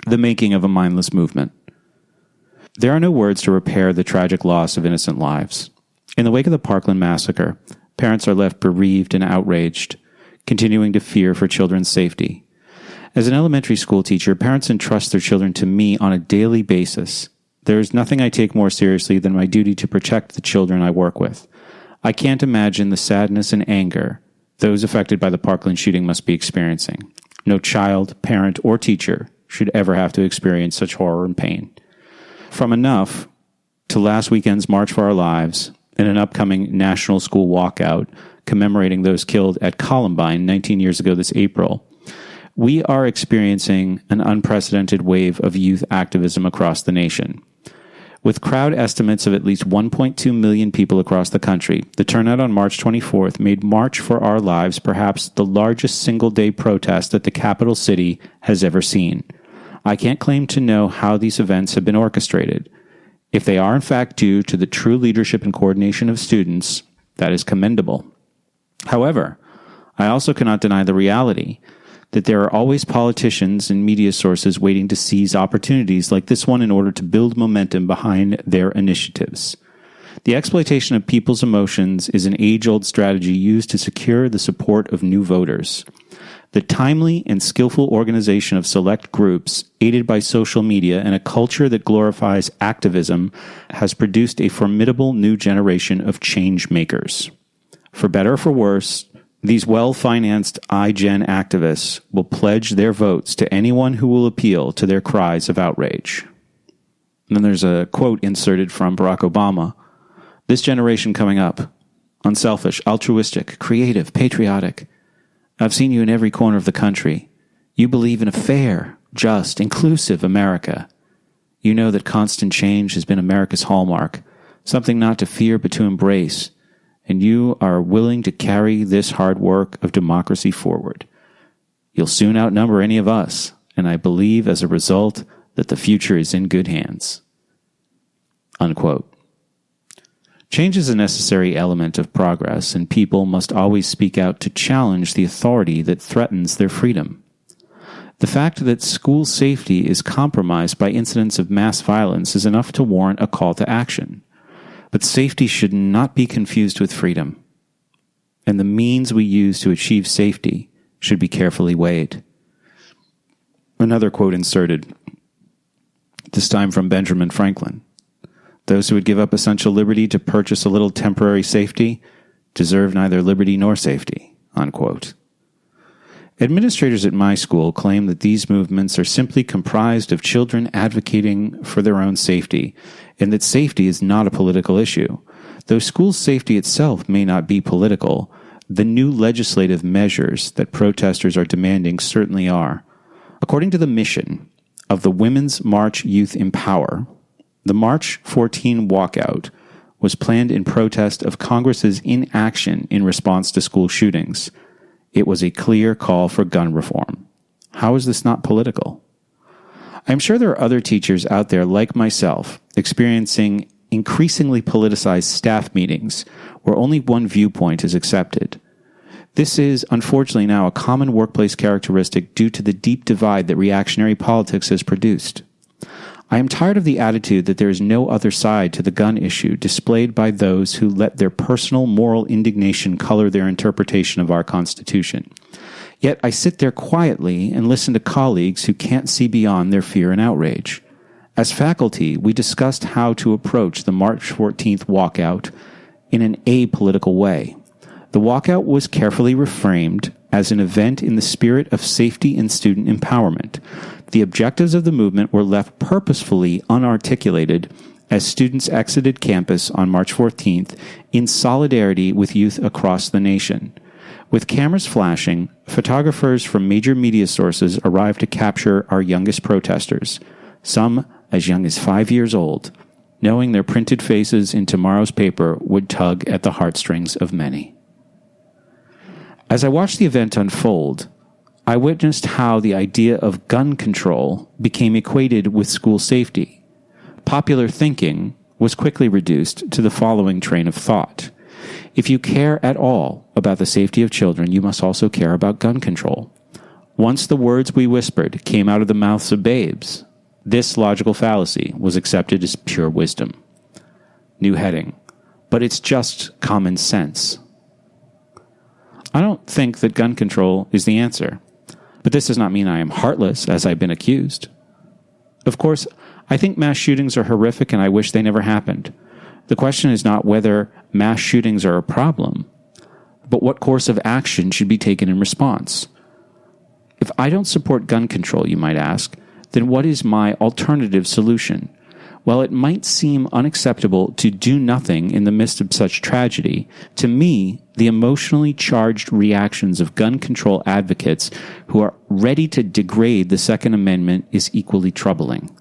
The making of a mindless movement. There are no words to repair the tragic loss of innocent lives. In the wake of the Parkland massacre, parents are left bereaved and outraged, continuing to fear for children's safety. As an elementary school teacher, parents entrust their children to me on a daily basis. There is nothing I take more seriously than my duty to protect the children I work with. I can't imagine the sadness and anger those affected by the Parkland shooting must be experiencing. No child, parent, or teacher should ever have to experience such horror and pain. From Enough to last weekend's March for Our Lives and an upcoming National School Walkout commemorating those killed at Columbine 19 years ago this April, we are experiencing an unprecedented wave of youth activism across the nation. With crowd estimates of at least 1.2 million people across the country, the turnout on March 24th made March for Our Lives perhaps the largest single-day protest that the capital city has ever seen. I can't claim to know how these events have been orchestrated. If they are in fact due to the true leadership and coordination of students, that is commendable. However, I also cannot deny the reality that there are always politicians and media sources waiting to seize opportunities like this one in order to build momentum behind their initiatives. The exploitation of people's emotions is an age-old strategy used to secure the support of new voters. The timely and skillful organization of select groups, aided by social media and a culture that glorifies activism, has produced a formidable new generation of change makers. For better or for worse, these well-financed iGen activists will pledge their votes to anyone who will appeal to their cries of outrage. And then there's a quote inserted from Barack Obama. This generation coming up, unselfish, altruistic, creative, patriotic. I've seen you in every corner of the country. You believe in a fair, just, inclusive America. You know that constant change has been America's hallmark, something not to fear but to embrace, and you are willing to carry this hard work of democracy forward. You'll soon outnumber any of us, and I believe as a result that the future is in good hands. Unquote. Change is a necessary element of progress, and people must always speak out to challenge the authority that threatens their freedom. The fact that school safety is compromised by incidents of mass violence is enough to warrant a call to action. But safety should not be confused with freedom, and the means we use to achieve safety should be carefully weighed. Another quote inserted, this time from Benjamin Franklin. Those who would give up essential liberty to purchase a little temporary safety deserve neither liberty nor safety. Unquote. Administrators at my school claim that these movements are simply comprised of children advocating for their own safety, and that safety is not a political issue. Though school safety itself may not be political, the new legislative measures that protesters are demanding certainly are. According to the mission of the Women's March Youth Empower, the March 14 walkout was planned in protest of Congress's inaction in response to school shootings. It was a clear call for gun reform. How is this not political? I'm sure there are other teachers out there like myself experiencing increasingly politicized staff meetings where only one viewpoint is accepted. This is, unfortunately, now a common workplace characteristic due to the deep divide that reactionary politics has produced. I am tired of the attitude that there is no other side to the gun issue displayed by those who let their personal moral indignation color their interpretation of our Constitution. Yet I sit there quietly and listen to colleagues who can't see beyond their fear and outrage. As faculty, we discussed how to approach the March 14th walkout in an apolitical way. The walkout was carefully reframed as an event in the spirit of safety and student empowerment. The objectives of the movement were left purposefully unarticulated as students exited campus on March 14th in solidarity with youth across the nation. With cameras flashing, photographers from major media sources arrived to capture our youngest protesters, some as young as 5 years old, knowing their printed faces in tomorrow's paper would tug at the heartstrings of many. As I watched the event unfold, I witnessed how the idea of gun control became equated with school safety. Popular thinking was quickly reduced to the following train of thought. If you care at all about the safety of children, you must also care about gun control. Once the words we whispered came out of the mouths of babes, this logical fallacy was accepted as pure wisdom. New heading. But it's just common sense. I don't think that gun control is the answer. But this does not mean I am heartless, as I've been accused. Of course, I think mass shootings are horrific and I wish they never happened. The question is not whether mass shootings are a problem, but what course of action should be taken in response. If I don't support gun control, you might ask, then what is my alternative solution? While it might seem unacceptable to do nothing in the midst of such tragedy, to me, the emotionally charged reactions of gun control advocates who are ready to degrade the Second Amendment is equally troubling.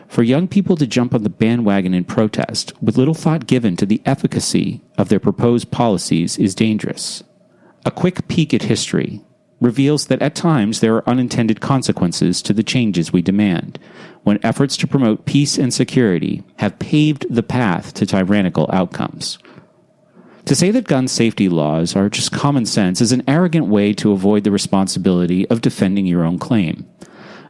For young people to jump on the bandwagon in protest, with little thought given to the efficacy of their proposed policies, is dangerous. A quick peek at history reveals that at times there are unintended consequences to the changes we demand, when efforts to promote peace and security have paved the path to tyrannical outcomes. To say that gun safety laws are just common sense is an arrogant way to avoid the responsibility of defending your own claim.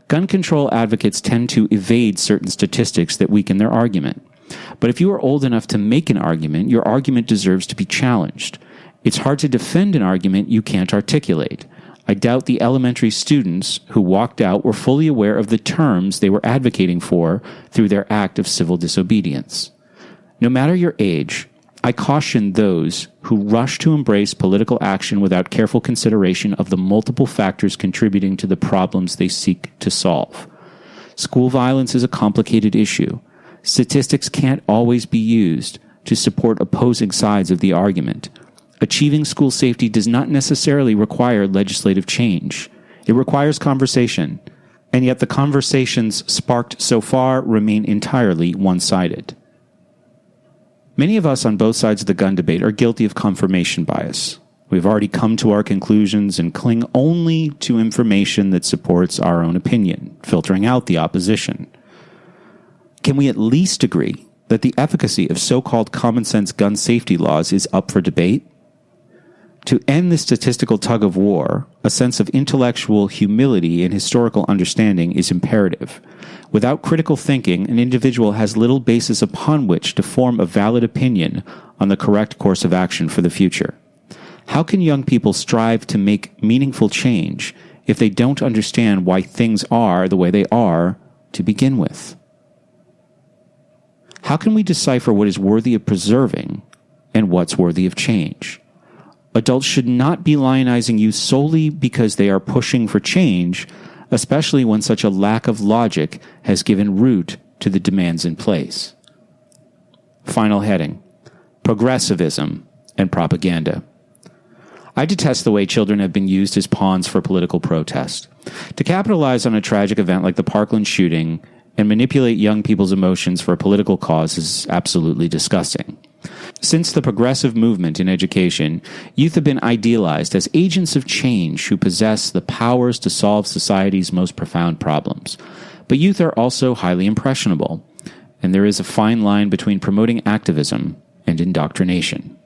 Gun control advocates tend to evade certain statistics that weaken their argument. But if you are old enough to make an argument, your argument deserves to be challenged. It's hard to defend an argument you can't articulate. I doubt the elementary students who walked out were fully aware of the terms they were advocating for through their act of civil disobedience. No matter your age, I caution those who rush to embrace political action without careful consideration of the multiple factors contributing to the problems they seek to solve. School violence is a complicated issue. Statistics can't always be used to support opposing sides of the argument. Achieving school safety does not necessarily require legislative change. It requires conversation, and yet the conversations sparked so far remain entirely one-sided. Many of us on both sides of the gun debate are guilty of confirmation bias. We've already come to our conclusions and cling only to information that supports our own opinion, filtering out the opposition. Can we at least agree that the efficacy of so-called common-sense gun safety laws is up for debate? To end this statistical tug-of-war, a sense of intellectual humility and historical understanding is imperative. Without critical thinking, an individual has little basis upon which to form a valid opinion on the correct course of action for the future. How can young people strive to make meaningful change if they don't understand why things are the way they are to begin with? How can we decipher what is worthy of preserving and what's worthy of change? Adults should not be lionizing youth solely because they are pushing for change, especially when such a lack of logic has given root to the demands in place. Final heading: Progressivism and Propaganda. I detest the way children have been used as pawns for political protest. To capitalize on a tragic event like the Parkland shooting and manipulate young people's emotions for a political cause is absolutely disgusting. Since the progressive movement in education, youth have been idealized as agents of change who possess the powers to solve society's most profound problems. But youth are also highly impressionable, and there is a fine line between promoting activism and indoctrination.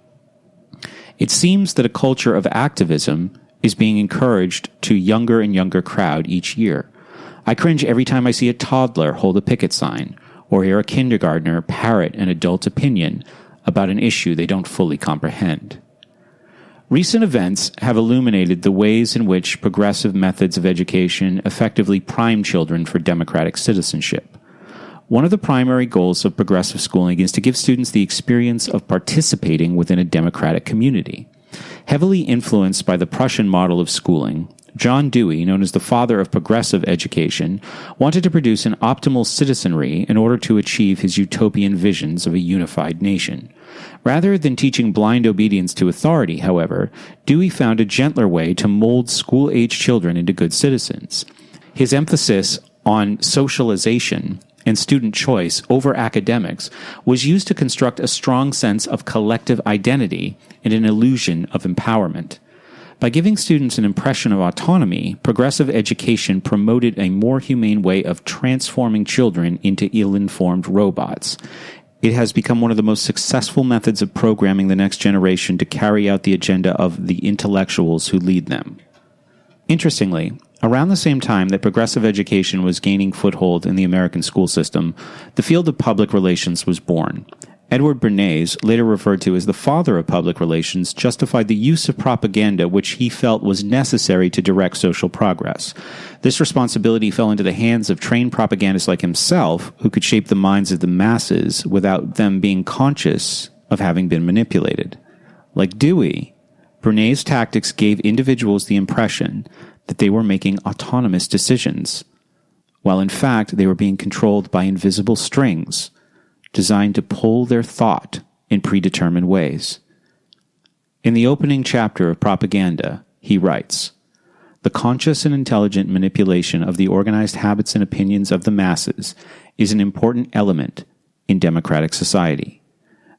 It seems that a culture of activism is being encouraged to younger and younger crowd each year. I cringe every time I see a toddler hold a picket sign, or hear a kindergartner parrot an adult opinion about an issue they don't fully comprehend. Recent events have illuminated the ways in which progressive methods of education effectively prime children for democratic citizenship. One of the primary goals of progressive schooling is to give students the experience of participating within a democratic community. Heavily influenced by the Prussian model of schooling, John Dewey, known as the father of progressive education, wanted to produce an optimal citizenry in order to achieve his utopian visions of a unified nation. Rather than teaching blind obedience to authority, however, Dewey found a gentler way to mold school-age children into good citizens. His emphasis on socialization and student choice over academics was used to construct a strong sense of collective identity and an illusion of empowerment. By giving students an impression of autonomy, progressive education promoted a more humane way of transforming children into ill-informed robots. It has become one of the most successful methods of programming the next generation to carry out the agenda of the intellectuals who lead them. Interestingly, Around the same time that progressive education was gaining foothold in the American school system, the field of public relations was born. Edward Bernays, later referred to as the father of public relations, justified the use of propaganda which he felt was necessary to direct social progress. This responsibility fell into the hands of trained propagandists like himself, who could shape the minds of the masses without them being conscious of having been manipulated. Like Dewey, Bernays' tactics gave individuals the impression that they were making autonomous decisions, while in fact they were being controlled by invisible strings designed to pull their thought in predetermined ways. In the opening chapter of Propaganda, he writes, "The conscious and intelligent manipulation of the organized habits and opinions of the masses is an important element in democratic society.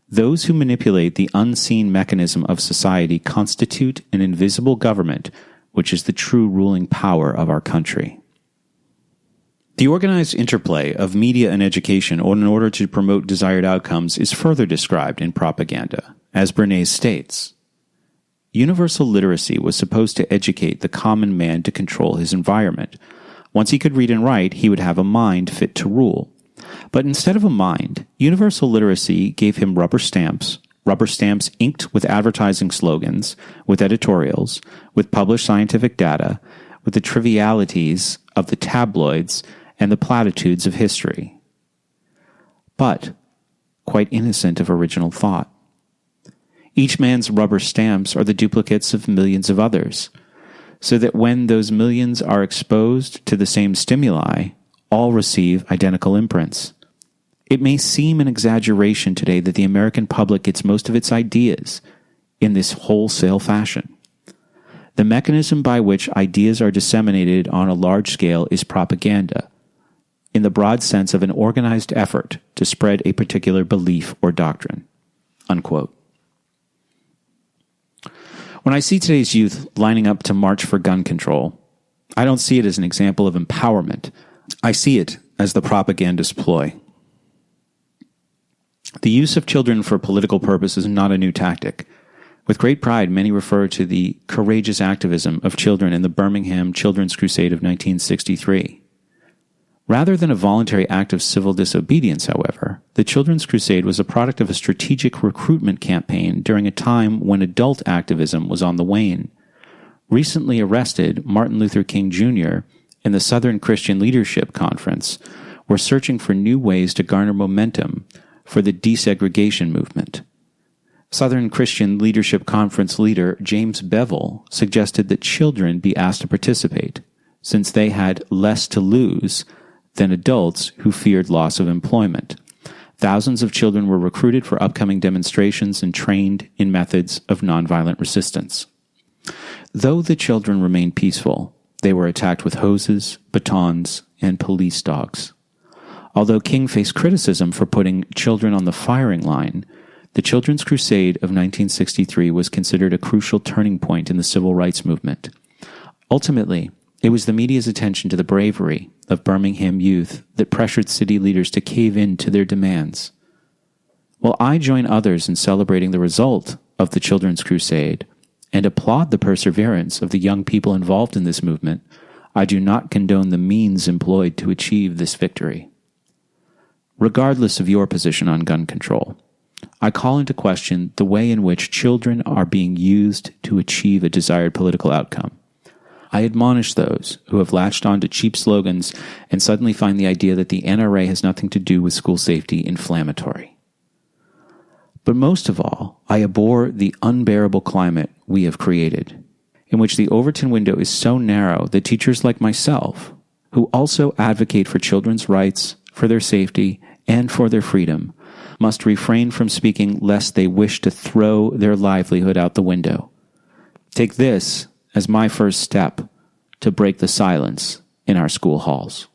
Those who manipulate the unseen mechanism of society constitute an invisible government, which is the true ruling power of our country." The organized interplay of media and education in order to promote desired outcomes is further described in Propaganda, as Bernays states. Universal literacy was supposed to educate the common man to control his environment. Once he could read and write, he would have a mind fit to rule. But instead of a mind, universal literacy gave him rubber stamps inked with advertising slogans, with editorials, with published scientific data, with the trivialities of the tabloids and the platitudes of history. But quite innocent of original thought. Each man's rubber stamps are the duplicates of millions of others, so that when those millions are exposed to the same stimuli, all receive identical imprints. It may seem an exaggeration today that the American public gets most of its ideas in this wholesale fashion. The mechanism by which ideas are disseminated on a large scale is propaganda, in the broad sense of an organized effort to spread a particular belief or doctrine." Unquote. When I see today's youth lining up to march for gun control, I don't see it as an example of empowerment. I see it as the propagandist's ploy. The use of children for political purposes is not a new tactic. With great pride, many refer to the courageous activism of children in the Birmingham Children's Crusade of 1963. Rather than a voluntary act of civil disobedience, however, the Children's Crusade was a product of a strategic recruitment campaign during a time when adult activism was on the wane. Recently arrested Martin Luther King Jr. and the Southern Christian Leadership Conference were searching for new ways to garner momentum for the desegregation movement. Southern Christian Leadership Conference leader James Bevel suggested that children be asked to participate, since they had less to lose than adults who feared loss of employment. Thousands of children were recruited for upcoming demonstrations and trained in methods of nonviolent resistance. Though the children remained peaceful, they were attacked with hoses, batons, and police dogs. Although King faced criticism for putting children on the firing line, the Children's Crusade of 1963 was considered a crucial turning point in the civil rights movement. Ultimately, it was the media's attention to the bravery of Birmingham youth that pressured city leaders to cave in to their demands. While I join others in celebrating the result of the Children's Crusade and applaud the perseverance of the young people involved in this movement, I do not condone the means employed to achieve this victory. Regardless of your position on gun control, I call into question the way in which children are being used to achieve a desired political outcome. I admonish those who have latched on to cheap slogans and suddenly find the idea that the NRA has nothing to do with school safety inflammatory. But most of all, I abhor the unbearable climate we have created, in which the Overton window is so narrow that teachers like myself, who also advocate for children's rights, for their safety, and for their freedom, must refrain from speaking lest they wish to throw their livelihood out the window. Take this as my first step to break the silence in our school halls.